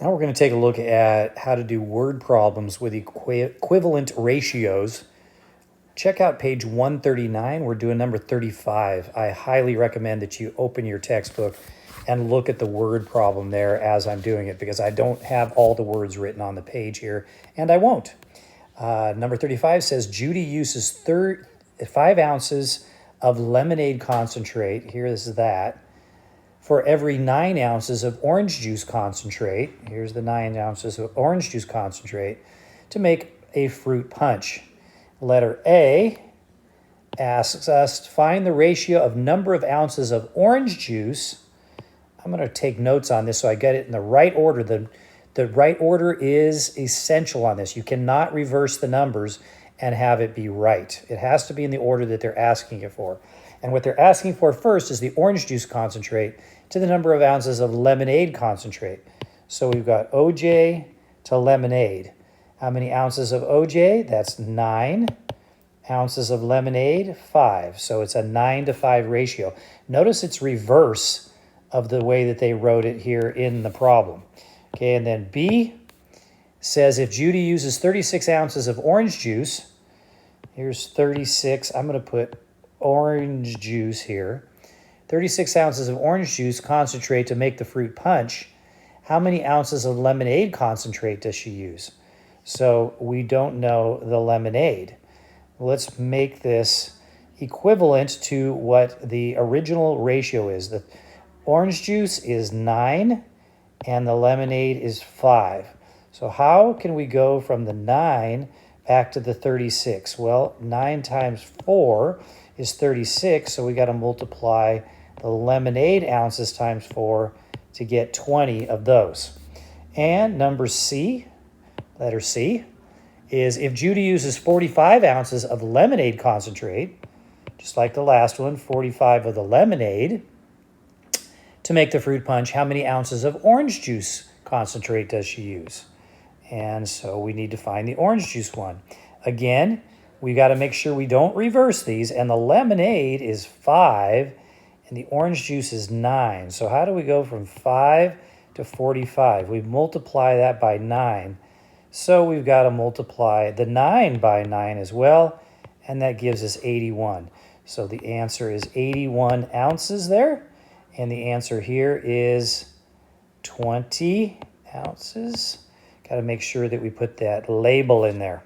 Now we're going to take a look at how to do word problems with equivalent ratios. Check out page 139. We're doing number 35. I highly recommend that you open your textbook and look at the word problem there as I'm doing it, because I don't have all the words written on the page here, and I won't. Number 35 says Judy uses 5 ounces of lemonade concentrate. Here is that. For every 9 ounces of orange juice concentrate, here's the 9 ounces of orange juice concentrate, to make a fruit punch. Letter A asks us to find the ratio of number of ounces of orange juice. I'm going to take notes on this so I get it in the right order. The right order is essential on this. You cannot reverse the numbers and have it be right. It has to be in the order that they're asking it for. And what they're asking for first is the orange juice concentrate to the number of ounces of lemonade concentrate. So we've got OJ to lemonade. How many ounces of OJ? That's 9. Ounces of lemonade, 5. So it's a 9 to 5 ratio. Notice it's reverse of the way that they wrote it here in the problem. Okay, and then B says if Judy uses 36 ounces of orange juice, here's 36, I'm going to put orange juice here, 36 ounces of orange juice concentrate to make the fruit punch, how many ounces of lemonade concentrate does she use? So we don't know the lemonade. Let's make this equivalent to what the original ratio is. The orange juice is 9 and the lemonade is 5. So how can we go from the 9 back to the 36? Well, 9 times 4 is 36, so we got to multiply the lemonade ounces times 4 to get 20 of those. And number C, letter C, is if Judy uses 45 ounces of lemonade concentrate, just like the last one, 45 of the lemonade, to make the fruit punch, how many ounces of orange juice concentrate does she use? And so we need to find the orange juice one. Again, we got to make sure we don't reverse these, and the lemonade is 5 and the orange juice is 9. So how do we go from 5 to 45? We multiply that by 9. So we've got to multiply the 9 by 9 as well, and that gives us 81. So the answer is 81 ounces there, and the answer here is 20 ounces. Got to make sure that we put that label in there.